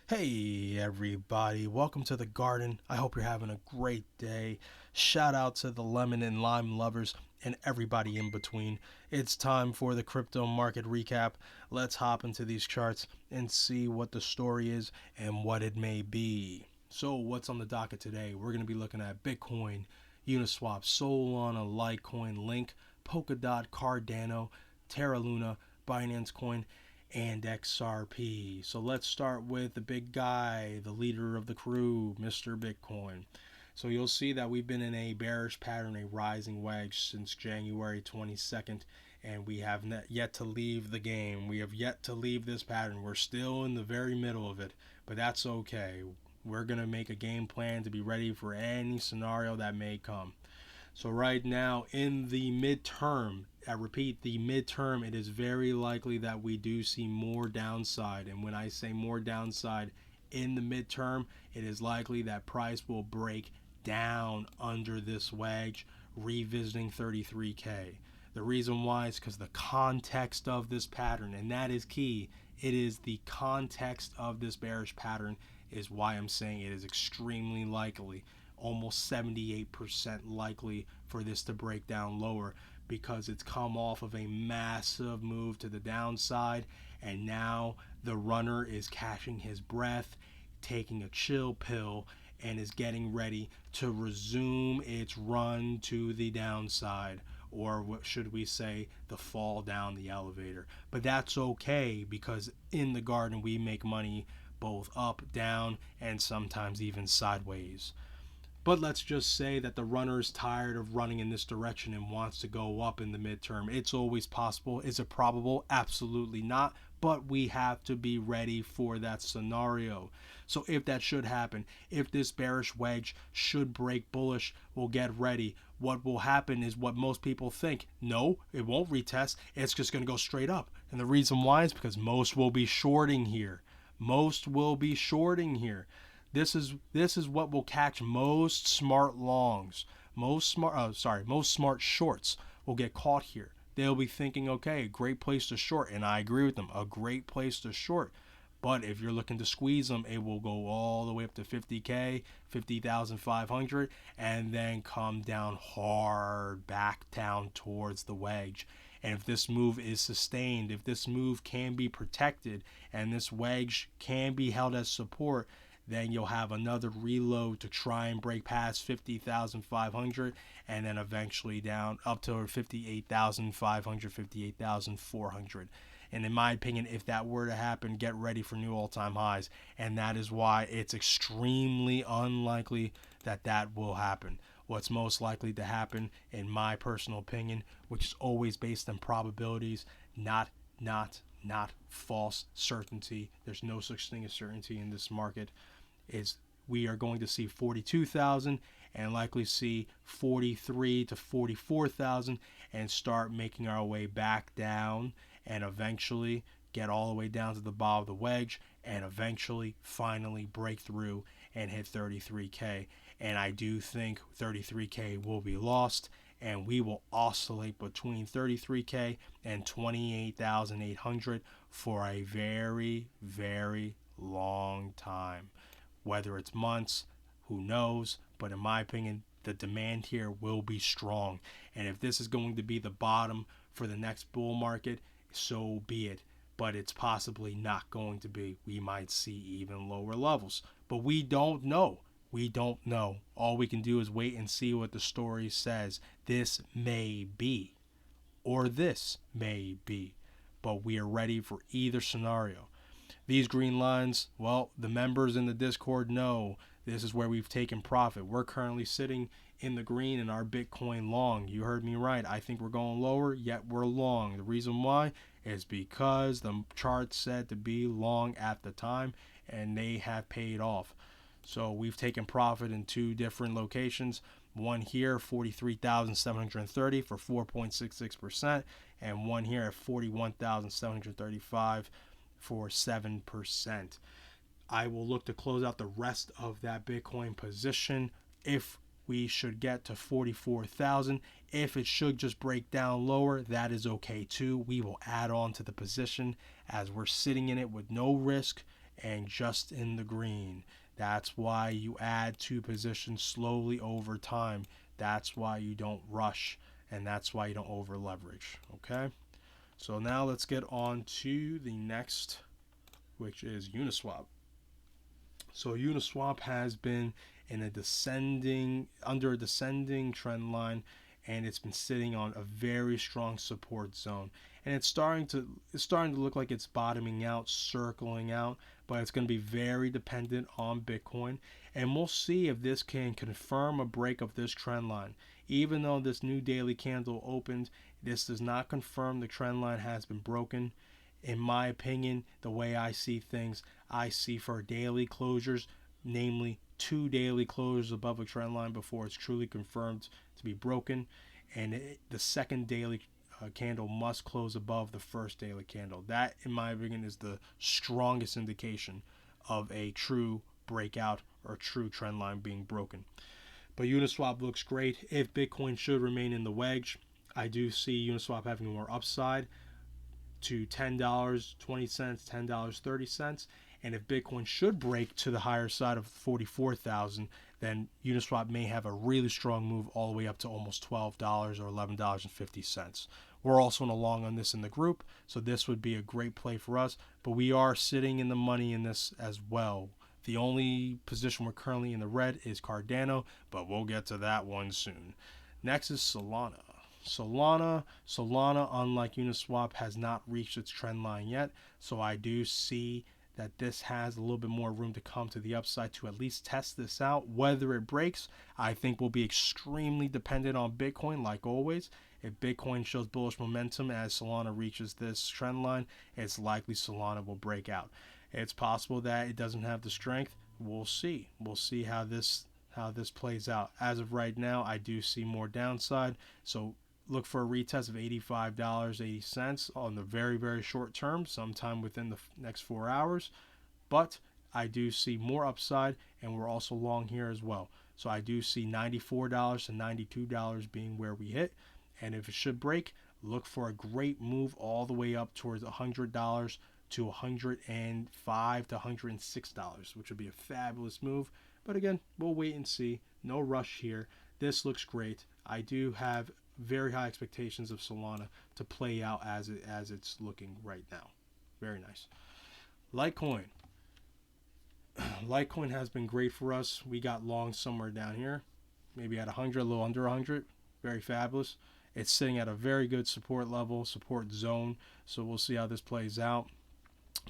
Hey everybody, welcome to the garden. I hope you're having a great day. Shout out to the lemon and lime lovers and everybody in between. It's time for the crypto market recap. Let's hop into these charts and see what the story is and what it may be. So, what's on the docket today? We're going to be looking at Bitcoin, Uniswap, Solana, Litecoin, Link, Polkadot, Cardano, Terra Luna, Binance Coin, and XRP. So let's start with the big guy, the leader of the crew, Mr. Bitcoin. So you'll see that we've been in a bearish pattern, a rising wedge since January 22nd, and we have yet to leave the game. We have yet to leave this pattern. We're still in the very middle of it, but that's okay. We're going to make a game plan to be ready for any scenario that may come. So right now in the midterm, I repeat, the midterm, it is very likely that we do see more downside. And when I say more downside in the midterm, it is likely that price will break down under this wedge, revisiting 33K. The reason why is because the context of this pattern, and that is key. It is the context of this bearish pattern is why I'm saying it is extremely likely, almost 78% likely for this to break down lower, because it's come off of a massive move to the downside, and now the runner is catching his breath, taking a chill pill, and is getting ready to resume its run to the downside, or what should we say, the fall down the elevator. But that's okay, because in the garden we make money both up, down, and sometimes even sideways. But let's just say that the runner is tired of running in this direction and wants to go up in the midterm. It's always possible. Is it probable? Absolutely not. But we have to be ready for that scenario. So if that should happen, if this bearish wedge should break bullish, we'll get ready. What will happen is what most people think. No, it won't retest. It's just going to go straight up. And the reason why is because most will be shorting here. Most will be shorting here. This is what will catch most smart longs. Most smart shorts will get caught here. They'll be thinking, okay, great place to short, and I agree with them, a great place to short. But if you're looking to squeeze them, it will go all the way up to 50K, 50,500, and then come down hard back down towards the wedge. And if this move is sustained, if this move can be protected, and this wedge can be held as support, then you'll have another reload to try and break past 50,500, and then eventually down up to 58,500, 58,400. And in my opinion, if that were to happen, get ready for new all-time highs. And that is why it's extremely unlikely that that will happen. What's most likely to happen, in my personal opinion, which is always based on probabilities, not false certainty. There's no such thing as certainty in this market. Is we are going to see 42,000 and likely see 43 to 44,000 and start making our way back down, and eventually get all the way down to the bottom of the wedge, and eventually finally break through and hit 33K. And I do think 33K will be lost, and we will oscillate between 33K and 28,800 for a very, very long time. Whether it's months, who knows? But in my opinion, the demand here will be strong. And if this is going to be the bottom for the next bull market, so be it. But it's possibly not going to be. We might see even lower levels. But we don't know. We don't know. All we can do is wait and see what the story says. This may be, or this may be. But we are ready for either scenario. These green lines, well, the members in the Discord know this is where we've taken profit. We're currently sitting in the green in our Bitcoin long. You heard me right. I think we're going lower, yet we're long. The reason why is because the chart said to be long at the time, and they have paid off. So we've taken profit in two different locations. One here, 43,730 for 4.66%, and one here at 41,735 for 7%. I will look to close out the rest of that Bitcoin position if we should get to 44,000. If it should just break down lower, that is okay too. We will add on to the position as we're sitting in it with no risk and just in the green. That's why you add two positions slowly over time. That's why you don't rush, and that's why you don't over leverage. Okay, so now let's get on to the next, which is Uniswap. So Uniswap has been in a under a descending trend line, and it's been sitting on a very strong support zone. And it's starting to look like it's bottoming out, circling out, but it's going to be very dependent on Bitcoin. And we'll see if this can confirm a break of this trend line. Even though this new daily candle opened, this does not confirm the trend line has been broken. In my opinion, the way I see things, I see for daily closures, namely 2 daily closures above a trend line before it's truly confirmed to be broken, and the second daily candle must close above the first daily candle. That, in my opinion, is the strongest indication of a true breakout or true trend line being broken. But Uniswap looks great. If Bitcoin should remain in the wedge, I do see Uniswap having more upside to $10.20, $10.30. And if Bitcoin should break to the higher side of 44,000, then Uniswap may have a really strong move all the way up to almost $12 or $11.50. We're also in a long on this in the group, so this would be a great play for us. But we are sitting in the money in this as well. The only position we're currently in the red is Cardano, but we'll get to that one soon. Next is Solana. Solana, unlike Uniswap, has not reached its trend line yet, so I do see that this has a little bit more room to come to the upside to at least test this out. Whether it breaks, I think will be extremely dependent on Bitcoin, like always. If Bitcoin shows bullish momentum as Solana reaches this trend line, it's likely Solana will break out. It's possible that it doesn't have the strength. We'll see. We'll see how this plays out. As of right now, I do see more downside, so look for a retest of $85.80 on the very, very short term, sometime within the next 4 hours. But I do see more upside, and we're also long here as well. So I do see $94 to $92 being where we hit. And if it should break, look for a great move all the way up towards $100 to $105 to $106, which would be a fabulous move. But again, we'll wait and see. No rush here. This looks great. I do have very high expectations of Solana to play out as it's looking right now. Very nice. Litecoin. Litecoin has been great for us. We got long somewhere down here, maybe at 100, a little under 100. Very fabulous. It's sitting at a very good support level, support zone. So we'll see how this plays out.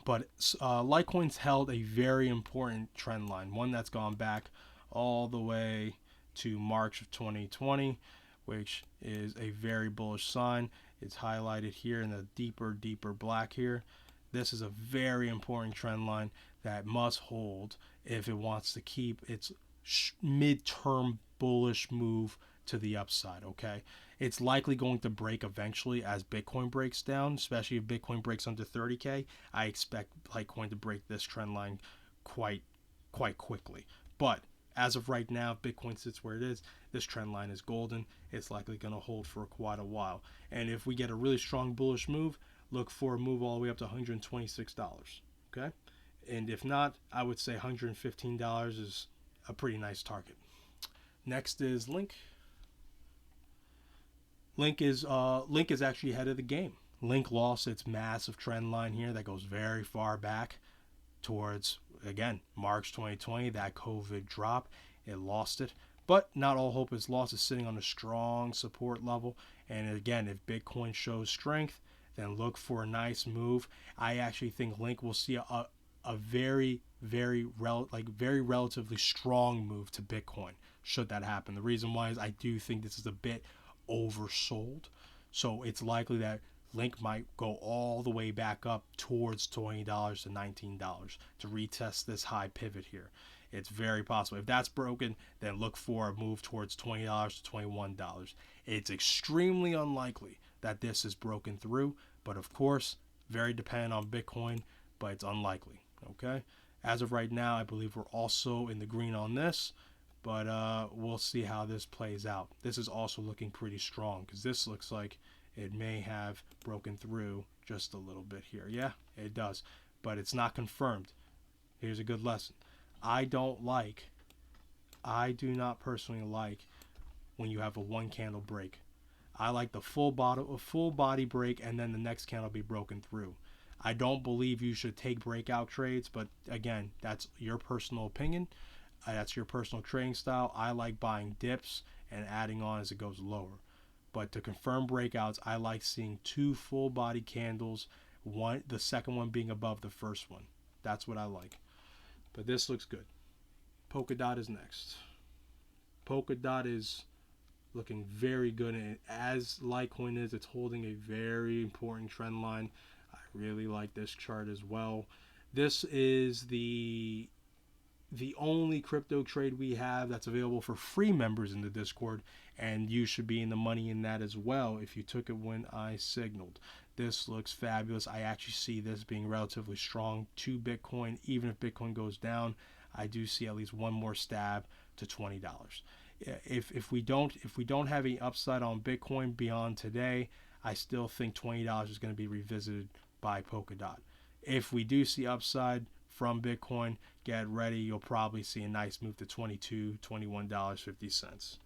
But Litecoin's held a very important trend line, one that's gone back all the way to March of 2020, which is a very bullish sign. It's highlighted here in the deeper black here. This is a very important trend line that must hold if it wants to keep its mid-term bullish move to the upside, okay? It's likely going to break eventually as Bitcoin breaks down, especially if Bitcoin breaks under 30K. I expect Litecoin to break this trend line quite quickly. But as of right now, Bitcoin sits where it is. This trend line is golden. It's likely going to hold for quite a while. And if we get a really strong bullish move, look for a move all the way up to $126, okay? And if not, I would say $115 is a pretty nice target. Next is Link. Link is actually ahead of the game. Link lost its massive trend line here that goes very far back towards, again, March 2020, that COVID drop. It lost it. But not all hope is lost. It's sitting on a strong support level. And again, if Bitcoin shows strength, then look for a nice move. I actually think Link will see a very relatively strong move to Bitcoin should that happen. The reason why is I do think this is a bit oversold. So it's likely that Link might go all the way back up towards $20 to $19 to retest this high pivot here. It's very possible. If that's broken, then look for a move towards $20 to $21. It's extremely unlikely that this is broken through, but of course, very dependent on Bitcoin, but it's unlikely, okay? As of right now, I believe we're also in the green on this, but we'll see how this plays out. This is also looking pretty strong because this looks like it may have broken through just a little bit here. Yeah, it does, but it's not confirmed. Here's a good lesson. I do not personally like when you have a one candle break. I like the full body break, and then the next candle be broken through. I don't believe you should take breakout trades, but again, that's your personal opinion. That's your personal trading style. I like buying dips and adding on as it goes lower. But to confirm breakouts, I like seeing two full body candles, the second one being above the first one. That's what I like. But this looks good. Polkadot is next. Polkadot is looking very good, and as Litecoin is, it's holding a very important trend line. I really like this chart as well. This is the only crypto trade we have that's available for free members in the Discord, and you should be in the money in that as well if you took it when I signaled. This looks fabulous. I actually see this being relatively strong to Bitcoin. Even if Bitcoin goes down, I do see at least one more stab to $20. If we don't have any upside on Bitcoin beyond today, I still think $20 is going to be revisited by Polkadot. If we do see upside from Bitcoin, get ready. You'll probably see a nice move to $22, $21.50.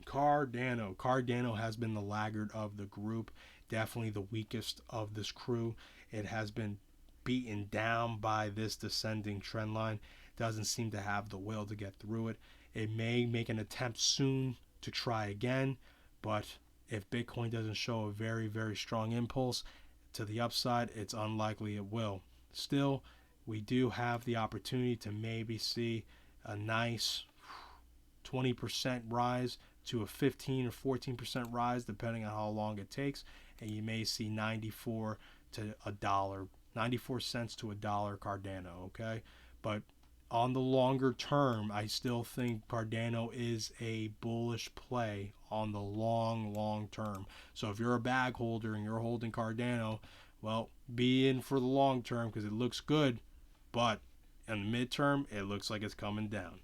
Cardano has been the laggard of the group, definitely the weakest of this crew. It has been beaten down by this descending trend line. Doesn't seem to have the will to get through it. It may make an attempt soon to try again, but if Bitcoin doesn't show a very, very strong impulse to the upside, it's unlikely it will. Still, we do have the opportunity to maybe see a nice 20% rise to a 15 or 14% rise, depending on how long it takes, and you may see 94 to a dollar, 94 cents to a dollar Cardano. Okay, but on the longer term, I still think Cardano is a bullish play on the long term. So if you're a bag holder and you're holding Cardano, well, be in for the long term because it looks good, but in the midterm, it looks like it's coming down.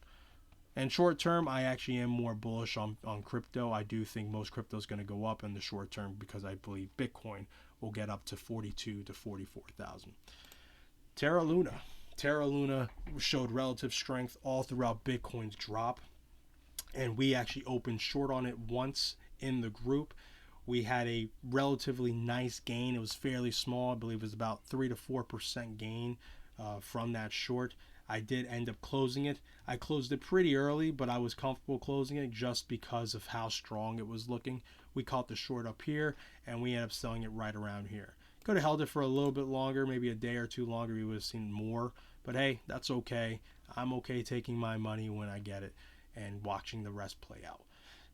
And short term, I actually am more bullish on crypto. I do think most crypto is going to go up in the short term because I believe Bitcoin will get up to 42 to 44,000. Terra Luna showed relative strength all throughout Bitcoin's drop, and we actually opened short on it once in the group. We had a relatively nice gain. It was fairly small. I believe it was about 3 to 4% gain from that short. I did end up closing it. I closed it pretty early, but I was comfortable closing it just because of how strong it was looking. We caught the short up here, and we ended up selling it right around here. Could have held it for a little bit longer, maybe a day or two longer. We would have seen more, but hey, that's okay. I'm okay taking my money when I get it and watching the rest play out.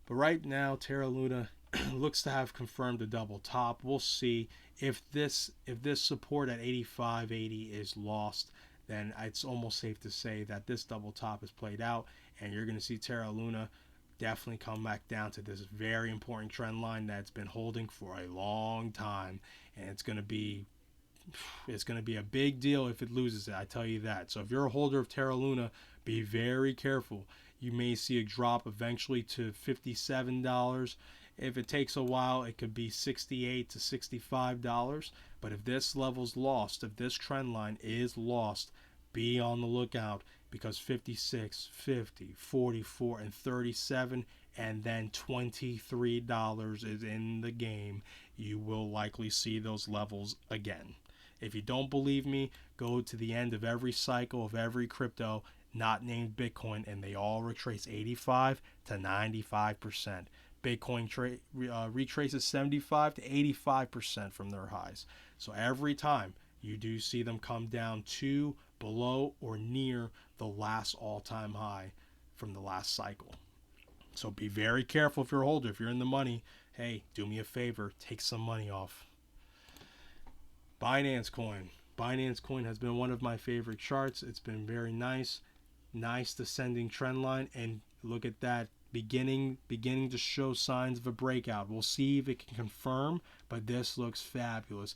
But right now, Terra Luna looks to have confirmed a double top. We'll see if this support at 85.80 is lost. Then it's almost safe to say that this double top is played out, and you're going to see Terra Luna definitely come back down to this very important trend line that's been holding for a long time, and it's going to be a big deal if it loses it. I tell you that. So if you're a holder of Terra Luna, be very careful. You may see a drop eventually to $57. If it takes a while, it could be $68 to $65. But if this level's lost, if this trend line is lost, be on the lookout, because 56, 50, 44, and 37, and then $23 is in the game. You will likely see those levels again. If you don't believe me, go to the end of every cycle of every crypto not named Bitcoin, and they all retrace 85 to 95%. Bitcoin retraces 75 to 85% from their highs. So every time you do see them come down to, below, or near the last all-time high from the last cycle. So be very careful if you're a holder. If you're in the money, hey, do me a favor, take some money off. Binance Coin. Binance Coin has been one of my favorite charts. It's been very nice descending trend line, and look at that, beginning to show signs of a breakout. We'll see if it can confirm, but this looks fabulous.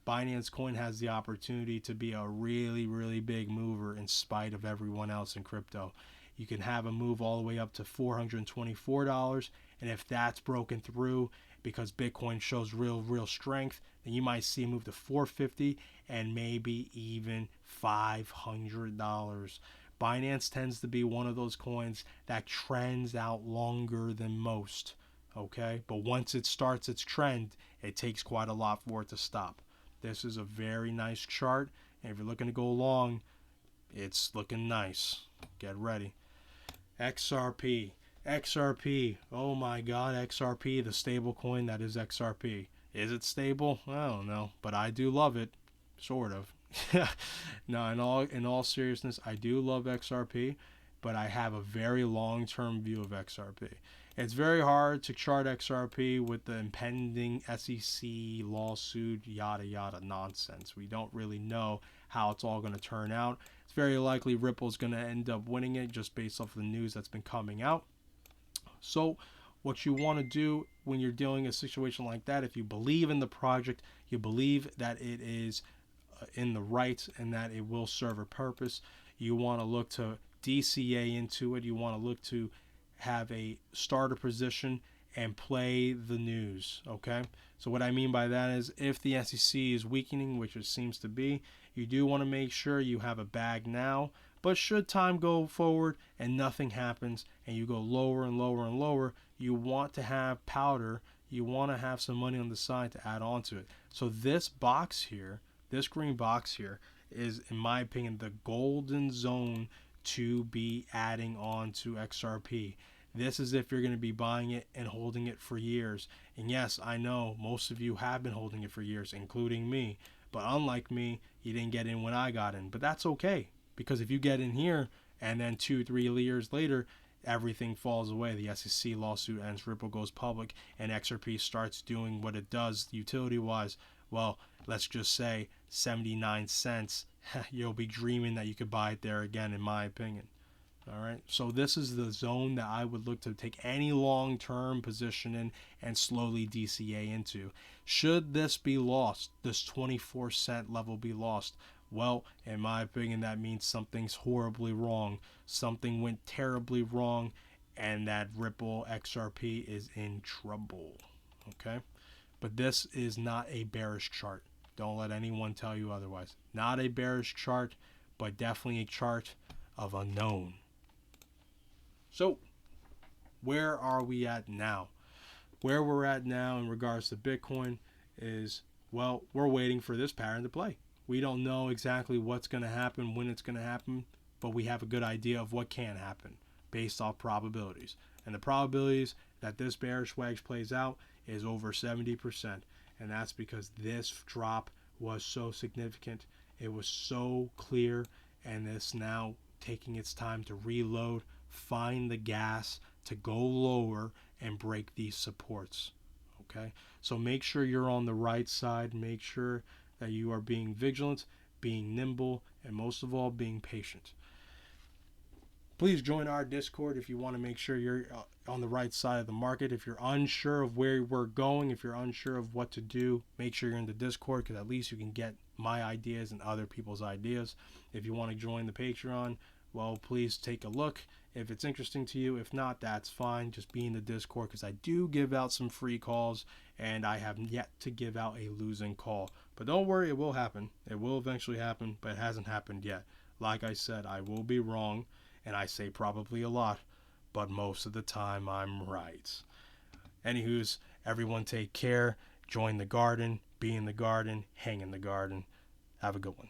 Binance Coin has the opportunity to be a really, really big mover in spite of everyone else in crypto. You can have a move all the way up to $424, and if that's broken through because Bitcoin shows real strength, then you might see a move to $450, and maybe even $500. Binance tends to be one of those coins that trends out longer than most. Okay, but once it starts its trend, it takes quite a lot for it to stop. This is a very nice chart, and if you're looking to go long, it's looking nice. Get ready. XRP. XRP. Oh my God, XRP, the stable coin that is XRP. Is it stable? I don't know, but I do love it, sort of. No, in all seriousness, I do love XRP, but I have a very long-term view of XRP. It's very hard to chart XRP with the impending SEC lawsuit, yada yada nonsense. We don't really know how it's all going to turn out. It's very likely Ripple's going to end up winning it just based off the news that's been coming out. So what you want to do when you're dealing a situation like that, if you believe in the project, you believe that it is in the right and that it will serve a purpose, you want to look to DCA into it. You want to look to have a starter position and play the news. Okay, so what I mean by that is if the SEC is weakening, which it seems to be, you do want to make sure you have a bag now. But should time go forward and nothing happens and you go lower and lower and lower, you want to have powder. You want to have some money on the side to add on to it. So this box here, this green box here, is, in my opinion, the golden zone to be adding on to XRP. This is if you're going to be buying it and holding it for years. And yes, I know most of you have been holding it for years, including me. But unlike me, you didn't get in when I got in. But that's okay, because if you get in here and then 2-3 years later, everything falls away. The SEC lawsuit ends, Ripple goes public, and XRP starts doing what it does utility-wise. Well, let's just say 79 cents. You'll be dreaming that you could buy it there again, in my opinion. All right, so this is the zone that I would look to take any long-term position in and slowly DCA into. Should this be lost, this 24-cent level be lost, well, in my opinion, that means something's horribly wrong. Something went terribly wrong, and that Ripple XRP is in trouble. Okay, but this is not a bearish chart. Don't let anyone tell you otherwise. Not a bearish chart, but definitely a chart of unknown. So, where are we at now? Where we're at now in regards to Bitcoin is, well, we're waiting for this pattern to play. We don't know exactly what's going to happen, when it's going to happen, but we have a good idea of what can happen based off probabilities. And the probabilities that this bearish wedge plays out is over 70%. And that's because this drop was so significant. It was so clear, and it's now taking its time to reload, find the gas to go lower and break these supports. Okay, so make sure you're on the right side. Make sure that you are being vigilant, being nimble, and most of all, being patient. Please join our Discord if you want to make sure you're on the right side of the market. If you're unsure of where we're going, if you're unsure of what to do, make sure you're in the Discord, because at least you can get my ideas and other people's ideas. If you want to join the Patreon, well, please take a look if it's interesting to you. If not, that's fine. Just be in the Discord, because I do give out some free calls, and I have yet to give out a losing call. But don't worry, it will happen. It will eventually happen, but it hasn't happened yet. Like I said, I will be wrong, and I say probably a lot, but most of the time I'm right. Anywho's, everyone take care. Join the garden, be in the garden, hang in the garden. Have a good one.